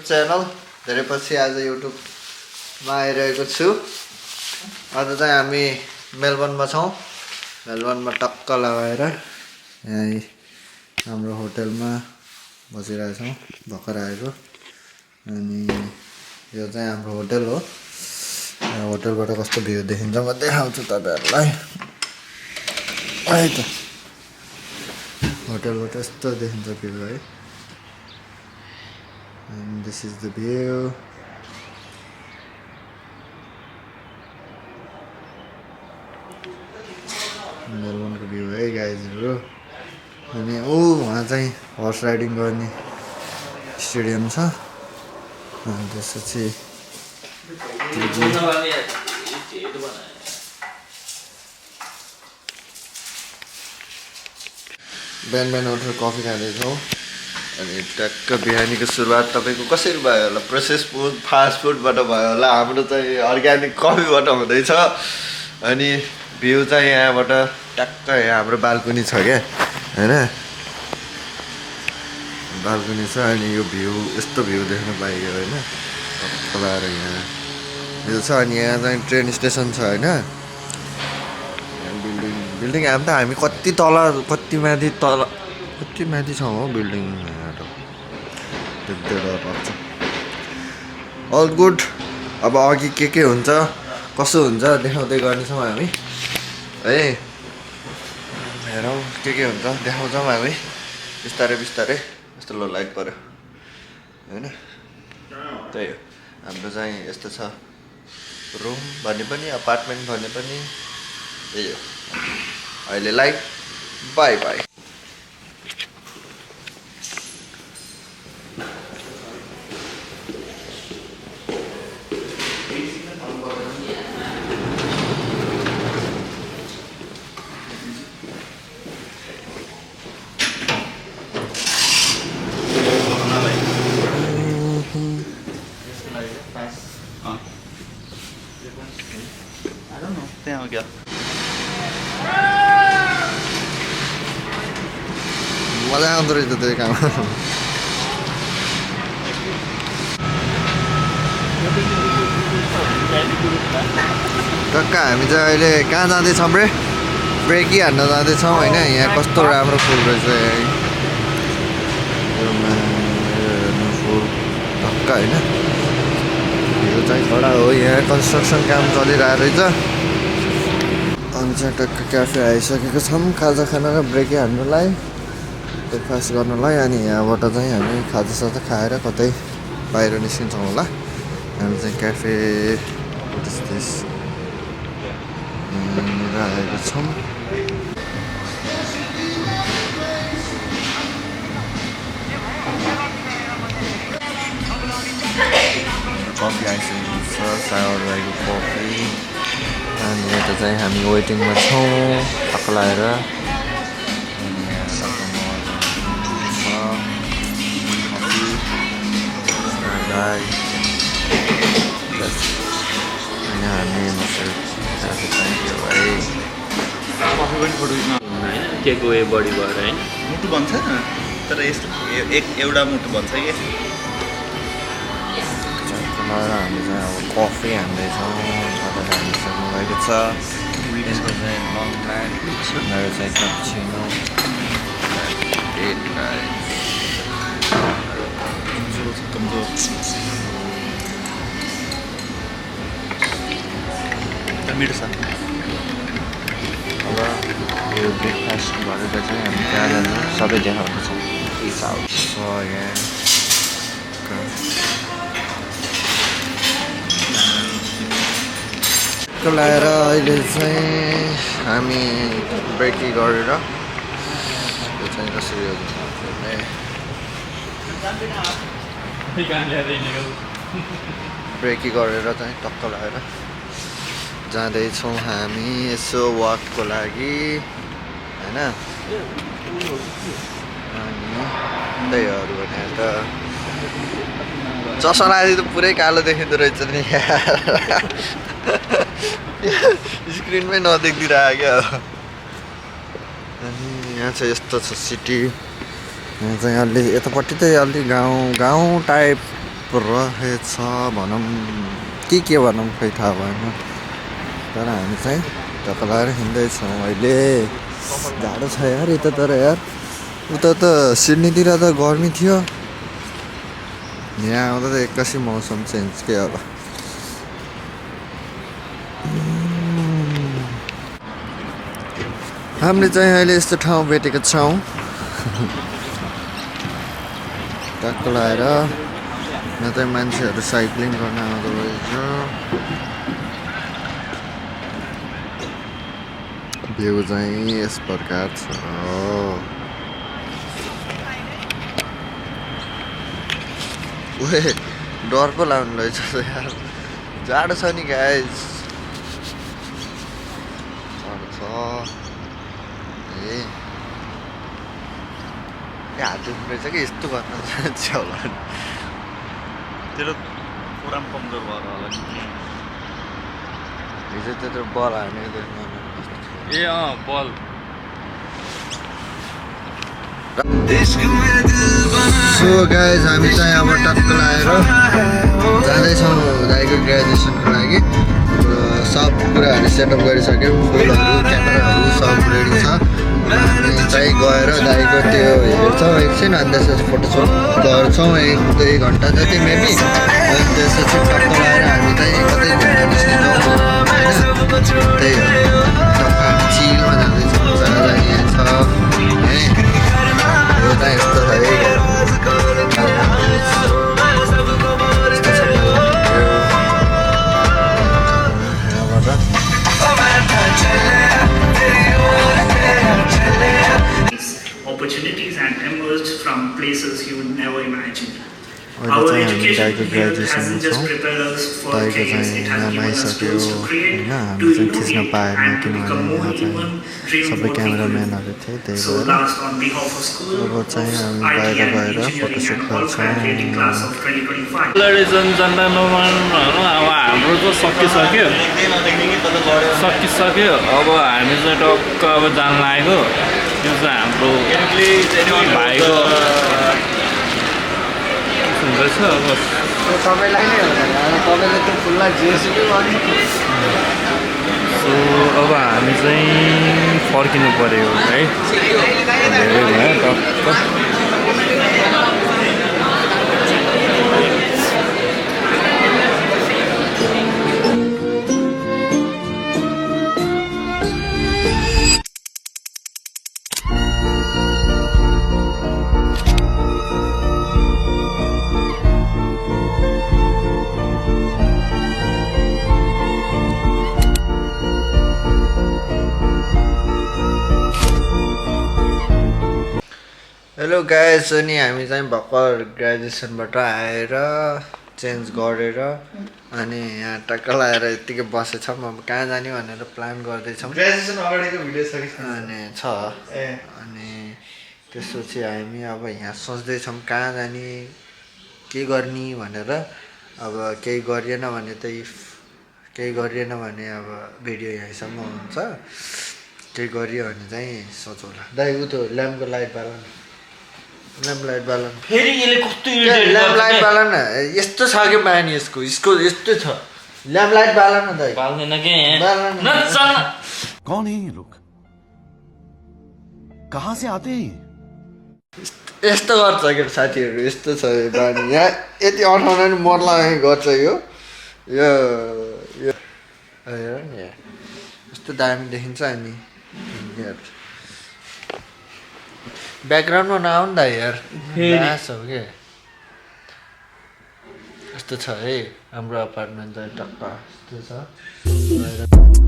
Channel धेरै पछि आज युट्युबमा आइरहेको छु। आज चाहिँ हामी मेलबर्नमा छौँ। मेलबर्नमा टक्क लगाएर यहाँ हाम्रो होटलमा बसिरहेछौँ भर्खर आएको। अनि यो चाहिँ हाम्रो होटल हो। होटलबाट कस्तो भ्यू देखिन्छ म देखाउँछु तपाईहरुलाई। है त होटलबाट यस्तो देखिन्छ भ्यू है। And this is the view. मेलबर्नको भ्यू है गाइजहरु। अनि वहाँ चाहिँ हर्स राइडिङ गर्ने स्टेडियम छ। अनि त्यसपछि बिहान उठेर कफी खाँदैछौँ। अनि टक्क बिहानीको सुरुवात तपाईको कसरी भयो होला? प्रोसेस फुड फास्ट फुडबाट भयो होला। हाम्रो चाहिँ अर्ग्यानिक कफीबाट हुँदैछ। अनि भ्यू चाहिँ यहाँबाट टक्क यहाँ हाम्रो बाल्कनी छ क्या हैन। बाल्कनी छ अनि यो भ्यू यस्तो भ्यू देख्न पाइयो हैन। टक्क यहाँ यो छ। अनि यहाँ चाहिँ ट्रेन स्टेसन छ हैन। बिल्डिङ हामी कति तल कति माथि छौँ हो बिल्डिङ। All good. अब अघि के हुन्छ कसो हुन्छ देखाउँदै गर्नेछौँ हामी है। हेरौँ के हुन्छ देखाउँछौँ हामी बिस्तारै बिस्तारै। यस्तो लो लाइट पर्यो हैन। त्यही हो हाम्रो चाहिँ यस्तो छ। रुम भने पनि अपार्टमेन्ट भने पनि त्यही हो। अहिलेलाई बाई बाई। मजा आउँदो रहेछ त्यो काम। टक्क हामी चाहिँ अहिले कहाँ जाँदैछौँ रे? ब्रेकी हान्न जाँदैछौँ होइन। यहाँ कस्तो राम्रो फुल रहेछ फुल टक्क होइन। यो चाहिँ कडा हो। यहाँ कन्स्ट्रक्सन काम चलिरहेको रहेछ। अनि चाहिँ टक्क क्याफे आइसकेको छौँ खाजा खान र ब्रेकी हान्नुलाई ब्रेकफास्ट गर्नलाई। अनि यहाँबाट चाहिँ हामी खाजासाजा खाएर कतै बाहिर निस्किन्छौँ होला। हामी चाहिँ क्याफे आएको छौँ। कफी आइसकेको छ। सावर भएको कफी। अनि यता चाहिँ हामी वेटिङमा छौँ टक्क लगाएर। अनि हामी कफी पनि फोटो खिच्न केको वे बढी भएर होइन मुटु बन्छ तर यस्तो एउटा मुटु बन्छ कि। हामी चाहिँ अब कफी हान्दैछौँ। हानिसक्नु भएको छ। यसको चाहिँ लङ ब्ल्याक मेरो चाहिँ क्यापुचिनो। मिठो छ। अब यो ब्रेकफास्ट गरेर चाहिँ हामी त्यहाँ जानु सबै देखाउँदैछौँ। लगाएर अहिले चाहिँ हामी ब्रेकी गरेर यो चाहिँ कसरी हो ब्रेकी गरेर चाहिँ टक्क लगाएर जाँदैछौँ हामी यसो वाकको लागि होइन। अनि त्यहीहरू भने त चस्मा लगाएर त पुरै कालो देखिँदो रहेछ नि। स्क्रिनमै नदेख्दिरहेको क्या। अनि यहाँ चाहिँ यस्तो छ सिटी। यहाँ चाहिँ अलि यतापट्टि चाहिँ अलि गाउँ टाइप रहेछ भनौँ के भनौँ खै थाहा भएन तर हामी चाहिँ टक्क लगाएर हिँड्दैछौँ अहिले जाडो छ यार यता तर यार उता त सिडनीतिर त गर्मी थियो यहाँ आउँदा त एक्कासी मौसम चेन्ज के अब हामीले चाहिँ अहिले यस्तो ठाउँ भेटेको छौँ टक्क लगाएर यहाँ चाहिँ मान्छेहरू साइक्लिङ गर्न आउँदो रहेछ भ्यू चाहिँ यस प्रकार छ ओए डर पो लाग्नु रहेछ यार जाडो छ नि गाइस जाडो छ ए हात दुख्नु रहेछ कि यस्तो गर्न चाहन्छ होला तेरो पुराम कमजोर भएर होला हिजो त्यत्रो बल हार्ने ए बल सो गाइज हामी चाहिँ अब टक्क लगाएर जाँदैछौँ दाइको ग्रेजुएसनको लागि सब कुराहरू सेटअप गरिसक्यौँ फुलहरू क्यामेराहरू सब रेडी छ हामी चाहिँ गएर दाइको त्यो हेर्छौँ एकछिन अनि त्यसपछि फोटोसुट गर्छौँ 1-2 घन्टा जति मेबी अनि त्यसपछि टक्क लगाएर हामी चाहिँ कतै घुम्न निस्किन्छौँ होइन त्यही हो टक्क हामी चिलमा जाँदैछौँ जग्गा यहाँ छ है यो चाहिँ यस्तो छ है Opportunities and emerged from places you never imagined. अहिले Our चाहिँ हामी education दाइको here ग्रेजुएसनमा hasn't just छौँ prepared us for दाइको careers, चाहिँ it has given us नामाइसक्यो tools to create, होइन हामी to चाहिँ खिच्न innovate पाएन and to किनभने become more यहाँ चाहिँ human, dream सबै what we क्यामेराम्यानहरू थिए could. त्यही So भएर last on behalf of school, अब चाहिँ हामी IT बाहिर and गएर engineering photoshoot and all graduating class गर्छौँ of 2025. लेडिज एन्ड जेन्टलमेन अब हाम्रो त सकिसक्यो अब हामी चाहिँ टक्क अब जान लागेको यो चाहिँ हाम्रो भाइको हुँदैछ अब तपाईँलाई नै हो तपाईँले त्यो फुललाई जेसुकै गर्नु सो अब हामी चाहिँ फर्किनु पऱ्यो है धेरै भयो टक्क हेलो गाइस अनि हामी चाहिँ भर्खर ग्रेजुएसनबाट आएर चेन्ज गरेर अनि यहाँ टक्क लगाएर यत्तिकै बसेछौँ अब कहाँ जाने भनेर प्लान गर्दैछौँ ग्रेजुएसन अगाडिको भिडियो छ कि अनि अनि त्यसपछि हामी अब यहाँ सोच्दैछौँ कहाँ जाने के गर्ने भनेर अब केही गरिएन भने अब भिडियो यहीँसम्म हुन्छ केही गरियो भने चाहिँ सोचौँला दाइ उ त्यो ल्याम्पको लाइट बाल ल्याम्प लाइट बाल फेरि यसले कस्तो ल्याम्प लाइट बाल न यस्तो छ कि बानी यसको यस्तो छ ल्याम्प लाइट बाल न दाइ बाल्दैन के बालन कौन है ये लोग कहाँ से आते हैं यस्तो गर्छ के साथीहरू यस्तो छ यो बानी यहाँ यति अठाउन नि मर्ला गर्छ यो हेर नि यहाँ यस्तो दामी देखिन्छ अनि ब्याकग्राउन्डमा नआउ नि त यार नाच हो के यस्तो छ है हाम्रो अपार्टमेन्ट चाहिँ टक्क यस्तो छ